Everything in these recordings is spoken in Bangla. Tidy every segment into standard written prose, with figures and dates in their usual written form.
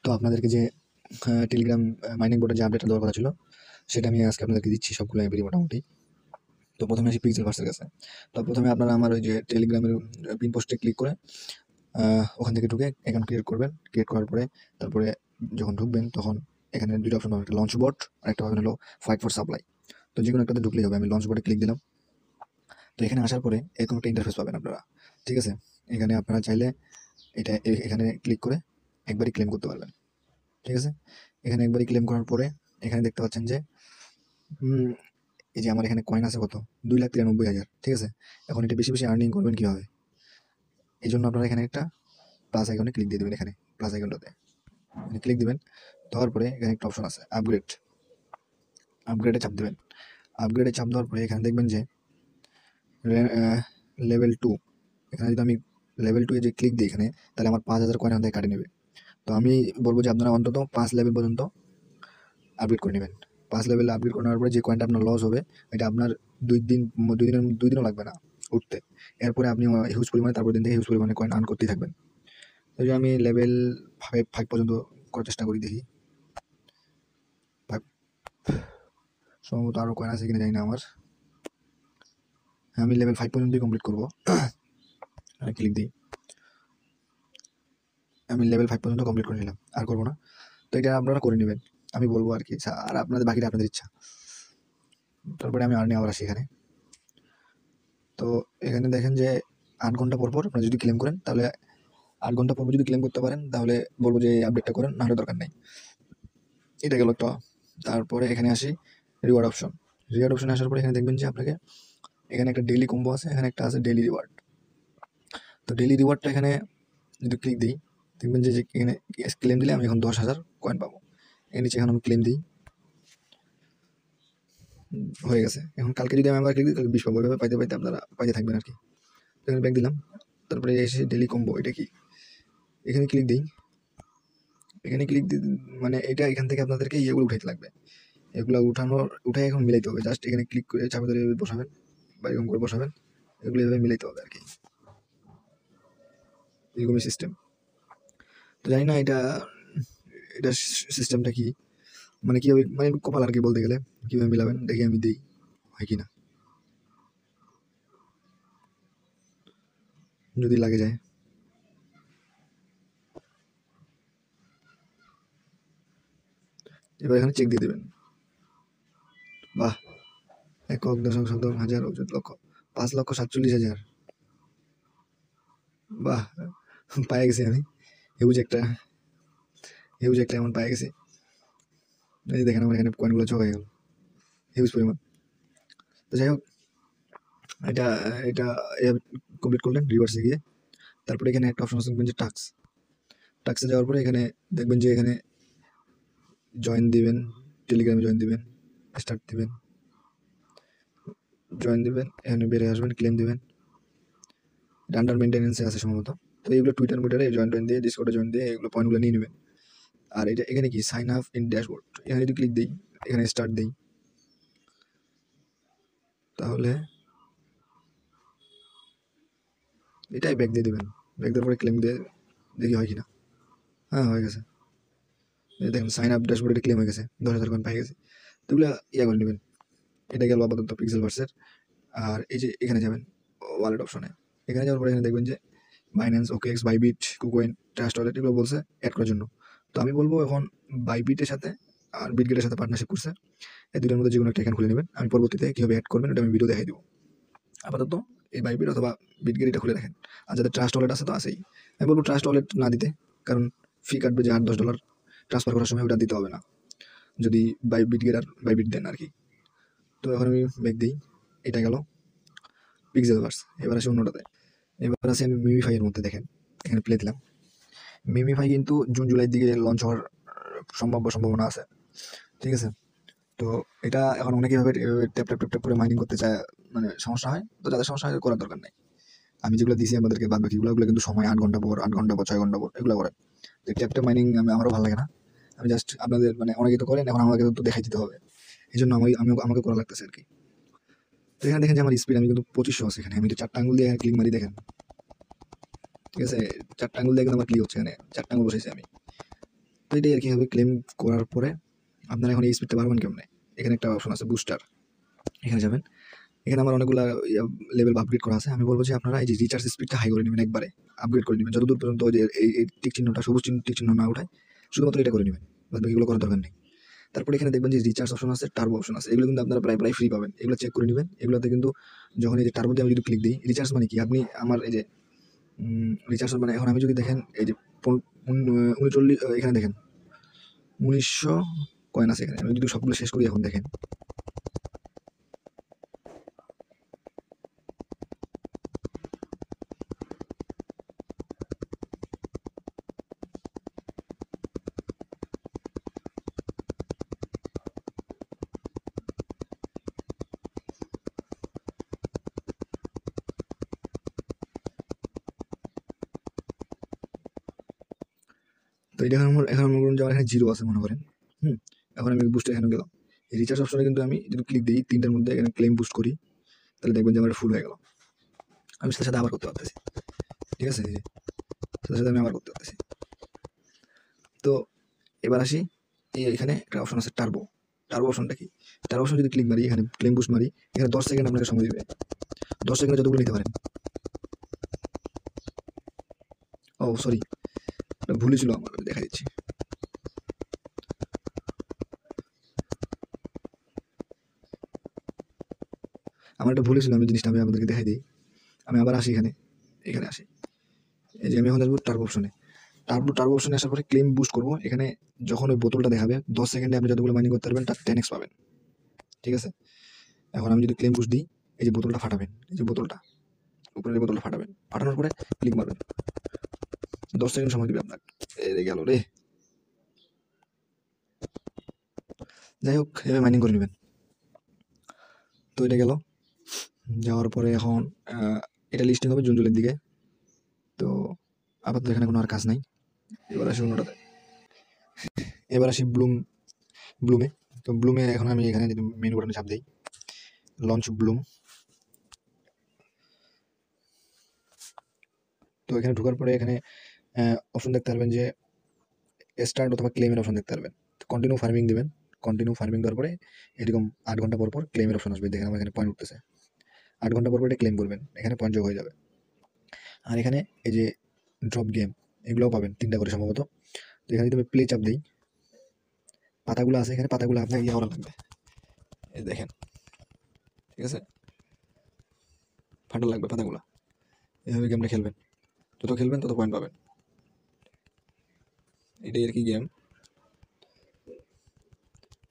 তো আপনাদেরকে যে টেলিগ্রাম মাইনিং বোর্ডের যে আপডেটটা দেওয়ার কথা ছিল সেটা আমি আজকে আপনাদেরকে দিচ্ছি সবগুলো এভরি মোটামুটি। তো প্রথমে আসি পিক্সেলভার্সের কাছে। তো প্রথমে আপনারা আমার ওই যে টেলিগ্রামের পিন পোস্টে ক্লিক করে ওখান থেকে ঢুকে অ্যাকাউন্ট ক্রিয়েট করবেন। ক্রিয়েট করার পরে তারপরে যখন ঢুকবেন তখন এখানে দুটো অপশন পাবেন, একটা লঞ্চ বোট আর একটা পাবেন হলো ফাইট ফর সাপ্লাই। তো যে কোনো একটাতে ঢুকলেই হবে। আমি লঞ্চ বোর্ডে ক্লিক দিলাম। তো এখানে আসার পরে এরকম একটা ইন্টারফেস পাবেন আপনারা, ঠিক আছে? এখানে আপনারা চাইলে এটা এখানে ক্লিক করে একবারই ক্লেম করতে পারবেন, ঠিক আছে? এখানে একবারই ক্লেম করার পরে এখানে দেখতে পাচ্ছেন যে এই যে আমার এখানে কয়েন আছে কত, 2,93,000, ঠিক আছে? এখন এটা বেশি বেশি আর্নিং করবেন কীভাবে? এই জন্য আপনারা এখানে একটা প্লাস আইকনে ক্লিক দিয়ে দেবেন। এখানে প্লাস আইকনটাতে ক্লিক দিবেন। দেওয়ার পরে এখানে একটা অপশন আছে আপগ্রেডে চাপ দেবেন। আপগ্রেডে চাপ দেওয়ার পরে এখানে দেখবেন যে লেভেল 2, এখানে যদি আমি লেভেল 2 এ যে ক্লিক দিই এখানে, তাহলে আমার 5,000 কয়েন আমাদের কাটে নেবে। তো আমি বলবো যে আপনারা অন্তত 5 লেভেল পর্যন্ত আপগ্রেড করে নেবেন। 5 লেভেল আপগ্রেড করে নেওয়ার পরে যে কয়েনটা আপনার লস হবে এটা আপনার 2 দিনও লাগবে না উঠতে। এরপরে আপনি হিউজ পরিমাণে তারপর দিন থেকে হিউজ পরিমাণে কয়েন আর্ন করতেই থাকবেন। তো যে আমি লেভেল 5 পর্যন্ত করার চেষ্টা করি, দেখি সম্ভবত আরও কয়েন আছে কিনা জানি না আমার। আমি লেভেল 5 পর্যন্তই কমপ্লিট করবো। ক্লিক দিই, আমি লেভেল 5 পর্যন্ত কমপ্লিট করে নিলাম, আর করবো না। তো এটা আপনারা করে নেবেন, আমি বলবো আর কি। আর আপনাদের বাকিটা আপনাদের ইচ্ছা। তারপরে আমি আর্নিং আবার আসি এখানে। তো এখানে দেখেন যে 8 ঘন্টা পর পর আপনারা যদি ক্লেম করেন, তাহলে 8 ঘন্টা পর যদি ক্লেম করতে পারেন তাহলে বলবো যে এই আপডেটটা করেন, নাহলে দরকার নেই। এটা গেল একটা। তারপরে এখানে আসি রিওয়ার্ড অপশনে আসার পরে এখানে দেখবেন যে আপনাকে এখানে একটা ডেইলি কম্বো আছে, এখানে একটা আছে ডেইলি রিওয়ার্ড। তো ডেইলি রিওয়ার্ডটা এখানে যদি ক্লিক দিই দেখবেন যে এখানে ক্লেম দিলে আমি এখন 10,000 কয়েন পাবো। এর নিচে এখন আমি ক্লেম দিই, হয়ে গেছে। এখন কালকে যদি আমি আবার ক্লিক দিই তাহলে 20 পাবো। এভাবে পাইতে পাইতে আপনারা পাইতে থাকবেন আর কি। এখানে ব্যাক দিলাম, তারপরে এসে ডেইলি কম্বো এটা কি, এখানে ক্লিক দিই। এখানে ক্লিক দিই মানে এটা এখান থেকে আপনাদেরকে ইয়েগুলো উঠাইতে লাগবে। এগুলো উঠাই এখন মিলাইতে হবে। জাস্ট এখানে ক্লিক করে চাপে ধরে বসাবেন বা এরকম করে বসাবেন, এগুলো এভাবে মিলাইতে হবে আর কি। এরকমই সিস্টেম। তো জানি না এটা সিস্টেমটা কি, মানে কীভাবে, মানে কপাল আর কি বলতে গেলে। কীভাবে মিলাবেন দেখি আমি দিই হয় কি না, যদি লাগে যায়। এবার এখানে চেক দিয়ে দেবেন। বাহ, 1,000,000 লক্ষ 5,47,000। বাহ, পায়ে গেছি আমি হিউজ একটা অ্যামাউন্ট পায়ে গেছি। এই দেখেন আমার এখানে কয়েনগুলো চোখ হয়ে গেল হিউজ পরিমাণ। তো যাই হোক, এটা এটা কমপ্লিট করলেন রিভার্সে গিয়ে। তারপরে এখানে একটা অপশন আছে দেখবেন যে টাক্সে যাওয়ার পরে এখানে দেখবেন যে এখানে জয়েন দিবেন, টেলিগ্রামে জয়েন দিবেন, স্টার্ট দিবেন, জয়েন দিবেন, এখানে বেরিয়ে আসবেন, ক্লেম দিবেন। এটা আন্ডার মেনটেন্যান্সে আছে সম্ভবত। তো এগুলো টুইটারে জয়েন দিয়ে, ডিসকর্ডে জয়েন দিয়ে এগুলো পয়েন্টগুলো নিয়ে নেবেন। আর এটা এখানে কি সাইন আপ ইন ড্যাশবোর্ড, এখানে যদি ক্লিক দিই, এখানে স্টার্ট দিই, তাহলে এটাই ব্যাক দিয়ে দেবেন। ব্যাক দেওয়ার পরে ক্লেম দিয়ে দেখি হয় কিনা। হ্যাঁ, হয়ে গেছে। দেখেন সাইন আপ ড্যাশবোর্ডে ক্লেম হয়ে গেছে, 10,000 কয়েন পাই গেছে। তো এগুলো করে নেবেন। এটা গেল আপাতত পিক্সেলভার্সের। আর এই যে এখানে যাবেন ওয়ালেট অপশনে, এখানে যাওয়ার পরে এখানে দেখবেন যে Binance, OKX, Bybit, KuCoin, trust wallet এগুলো বলছে অ্যাড করার জন্য। তো আমি বলবো এখন বাইবিটের সাথে আর বিটগেটের সাথে পার্টনারশিপ করছে, এই দুটোর মধ্যে যে কোনো একটা এখানে খুলে নেবেন। আমি পরবর্তীতে কীভাবে অ্যাড করবেন এটা আমি ভিডিও দেখাই দেবো। আপাতত এই বাইবিট অথবা বিটগেট এটা খুলে রাখেন। আর যাদের ট্রাস্ট ওয়ালেট আছে তো আছেই, আমি বলবো ট্রাস্ট ওয়ালেট না দিতে, কারণ ফি কাটবে যে $8-10 ট্রান্সফার করার সময়, ওটা দিতে হবে না যদি বিটগেট আর বাইবিট দেন আর কি। তো এখন আমি ব্যাক দিই, এটা গেল পিক্সেলভার্স। এবার আসি অন্যটাতে। এবার আসি আমি মিমিফাইয়ের মধ্যে। দেখেন এখানে প্লে দিলাম। মিমিফাই কিন্তু জুন-জুলাইয়ের দিকে লঞ্চ হওয়ার সম্ভাবনা আছে, ঠিক আছে? তো এটা এখন অনেকে এভাবে ট্যাপ ট্যাপ ট্যাপ ট্যাপ করে মাইনিং করতে চায়, মানে সমস্যা হয়। তো যাদের সমস্যা হয় করার দরকার নেই। আমি যেগুলো দিয়েছি আমাদেরকে বাদ বাকিগুলো কিন্তু সময় 8 ঘন্টা পর 6 ঘন্টা পর এগুলো করে। তো ট্যাপ ট্যাপ মাইনিং আমারও ভালো লাগে না। আমি জাস্ট আপনাদের, মানে অনেকে তো করেন, এখন আমাকে তো দেখাই দিতে হবে, এই জন্য আমাকে করা লাগতেছে আর কি। তো এখানে দেখেন যে আমার স্পিড আমি কিন্তু 2500 আছে এখানে। আমি 4টা আঙুল দিয়ে ক্লিক মারি, দেখেন, ঠিক আছে? 4টা আঙুল দিয়ে কিন্তু আমার ক্লিক হচ্ছে, এখানে 4টা আঙুল বসেছি আমি। তো এটাই আর কি হবে। ক্লেম করার পরে আপনারা এখন এই স্পিডটা বাড়াবেন কেমনে, এখানে একটা অপশন আছে বুস্টার, এখানে যাবেন। এখানে আমার অনেকগুলো লেভেল আপগ্রেড করা আছে। আমি বলবো যে আপনারা এই যে রিচার্জ স্পিডটা হাই করে নেবেন, একবারে আপগ্রেড করে নেবেন যতদূর পর্যন্ত ওই যে এই টিক চিহ্নটা, সবুজ টিক চিহ্ন না ওঠায়, শুধুমাত্র এটা করে নেবেন, বাদ বাকিগুলো করার দরকার নেই। তারপরে এখানে দেখবেন যে রিচার্জ অপশন আছে, টার্বো অপশন আছে, এগুলো কিন্তু আপনারা প্রায় প্রায় ফ্রি পাবেন, এগুলো চেক করে নেবেন। এগুলোতে কিন্তু যখন এই যে টার্বোতে আমি যদি ক্লিক দিই, রিচার্জ মানে কি, আপনি আমার এই যে রিচার্জ মানে এখন আমি যদি দেখেন এই যে 39 এখানে দেখেন 1900 কয়েন আছে এখানে, আমি যদি সবগুলো শেষ করি এখন দেখেন তো এটা এখন মনে করুন যে আমার এখানে 0 আছে মনে করেন। এখন আমি বুস্টে এখানে গেলাম, এই রিচার্জ অপশনে কিন্তু আমি যদি ক্লিক দিই 3টার মধ্যে এখানে ক্লেম বুস্ট করি, তাহলে দেখবেন যে আমার ফুল হয়ে গেল। আমি সাথে সাথে আবার করতে পারতেছি, ঠিক আছে, এই যে সাথে সাথে আমি আবার করতে পারতেছি। তো এবার আসি, এখানে একটা অপশন আছে টার্বো। টার্বো অপশনটা কি, টার্বো অপশন যদি ক্লিক মারি, এখানে ক্লেম বুস্ট মারি, এখানে 10 সেকেন্ড আপনাকে সময় দিবে, 10 সেকেন্ডে যতগুলো নিতে পারেন। ও সরি, ভুলই ছিল আমার, দেখা দিচ্ছি। আমার একটা ভুল ছিল, আমি জিনিসটা আমি আপনাদেরকে দেখাই দিই। আমি আবার আসি এখানে, এখানে আসি, এই যে আমি এখন আসবো টার্বো অপশনে। টার্বো অপশনে আসার পরে ক্লেম বুস্ট করবো। এখানে যখন ওই বোতলটা দেখাবে 10 সেকেন্ডে আপনি যতগুলো মাইনিং করতে পারবেন তার 10x পাবেন, ঠিক আছে। এখন আমি যদি ক্লেম বুস্ট দিই, এই যে বোতলটা ফাটাবেন, এই যে বোতলটা উপরের বোতলটা ফাটাবেন, ফাটানোর পরে ক্লিক মারবেন, 10 সেকেন্ড সময় দিবে আপনার। এই গেল রে, যাই হোক এভাবে মাইনিং করে নেবেন। তো এটা গেল, যাওয়ার পরে এখন এটা লিস্টিং হবে জুন জুলাইয়ের দিকে। তো আপাতত এখানে কোনো আর কাজ নাই, এবার আসি অন্যটাতে। এবার আসি ব্লুমে। তো ব্লুমে এখন আমি এখানে যদি মেনু বাটনে চাপ দিই, লঞ্চ ব্লুম, তো এখানে ঢোকার পরে এখানে অপশন দেখতে পারবেন যে স্টার্ট অথবা ক্লেমের অপশন দেখতে পারবেন। কন্টিনিউ ফার্মিং দেবেন, কন্টিনিউ ফার্মিং দেওয়ার পরে এরকম 8 ঘন্টা পর পর ক্লেমের অপশন আসবে। দেখেন আমার এখানে পয়েন্ট উঠতেছে, 8 ঘন্টা পর পর এটা ক্লেম করবেন, এখানে পয়েন্ট যোগ হয়ে যাবে। আর এখানে এই যে ড্রপ গেম, এগুলোও পাবেন 3টা করে সম্ভবত। তো এখানে যদি আমি প্লে চাপ দিই, পাতাগুলো আছে এখানে, পাতাগুলো আপনাকে ইয়ে করা লাগবে, এই দেখেন, ঠিক আছে, ফাটা লাগবে পাতাগুলো। এইভাবে গেমটা খেলবেন, যত খেলবেন তত পয়েন্ট পাবেন, এটাই আর কি গেম।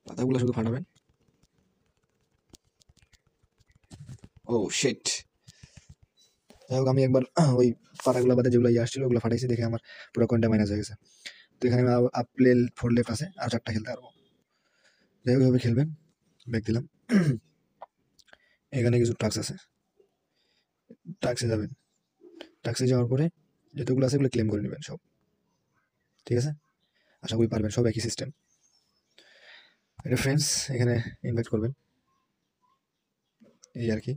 পাতাগুলো শুধু ফাটাবেন। ও শিট, যাই হোক আমি একবার ওই পাতাগুলো বাদে যেগুলো ইয়ে আসছিল ওগুলো ফাটাইছি, দেখে আমার পুরো কয়েনটা মাইনাস হয়ে গেছে। তো এখানে আমি আপ প্লে 4 লেফট আছে, আর 4টা খেলতে পারবো। যাই হোক এভাবে খেলবেন, ব্যাক দিলাম। এখানে কিছু টাস্ক আছে, টাস্কে যাবেন, টাস্কে যাওয়ার পরে যতগুলো আছে এগুলো ক্লেম করে নেবেন সব, ঠিক আছে, আশা করি পারবেন, সব একই সিস্টেম। এটা ফ্রেন্ডস এখানে ইনভাইট করবেন, এই আর কি।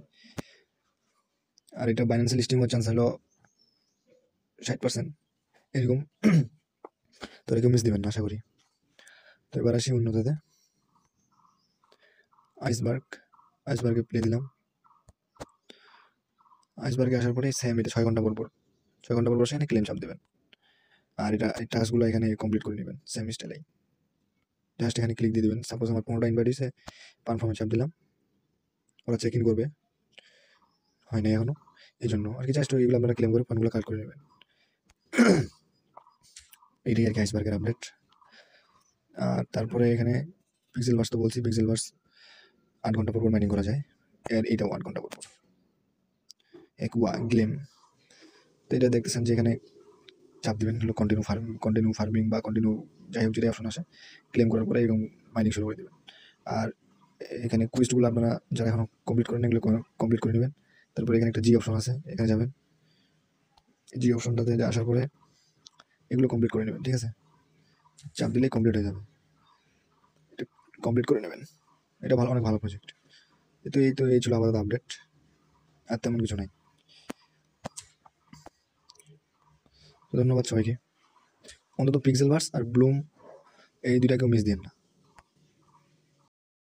আর এটা বাইন্যান্সে লিস্টিং হওয়ার চান্স হলো 60% এরকম। তো এরকম মিস দিবেন না আশা করি। তো এবার আসি অন্যটাতে, আইসবার্গে প্লে দিলাম। আইসবার্গে আসার পরে সেম এটা 6 ঘন্টা পর পর, 6 ঘন্টা পর পর সেখানে ক্লেম চাপ দেবেন। আর এটা এই টাস্কগুলো এখানে কমপ্লিট করে নেবেন সেম স্টাইলেই, জাস্ট এখানে ক্লিক দিয়ে দেবেন। সাপোজ আমার 15টা ইনভাইট হয়েছে, কনফার্মে চাপ দিলাম, ওরা চেক ইন করবে, হয় না এখনো, এই জন্য আর কি। জাস্ট এগুলো আপনারা ক্লেম করে পয়েন্টগুলো কালেক্ট করে নেবেন। এইটাই আর কি আইসবার্গের আপডেট। আর তারপরে এখানে পিক্সেল ভার্স তো বলছি, পিক্সেল ভার্স 8 ঘন্টা পর পর মাইনিং করা যায়, আর এইটাও 8 ঘন্টা পর পর এক গ্লেম। তো এটা দেখতেছেন যে এখানে চাপ দিবেন হলো কন্টিনিউ ফার্মিং বা কন্টিনিউ, যাই হোক যেটা অপশন আসে, ক্লেম করার পরে এরকম মাইনিং শুরু করে দেবেন। আর এখানে কুইজগুলো আপনারা যারা এখনো কমপ্লিট করেন এগুলো কমপ্লিট করে নেবেন। তারপরে এখানে একটা জি অপশন আছে, এখানে যাবেন, জি অপশনটাতে আসার পরে এগুলো কমপ্লিট করে নেবেন, ঠিক আছে, চাপ দিলেই কমপ্লিট হয়ে যাবে, এটা কমপ্লিট করে নেবেন। এটা ভালো, অনেক ভালো প্রজেক্ট। এই ছিল আপাতত আপডেট, আর তেমন কিছু নাই। ধন্যবাদ সবাইকে। অন্তত পিক্সেল ভার্স আর ব্লুম এই দুইটাকেও মিস দিন না।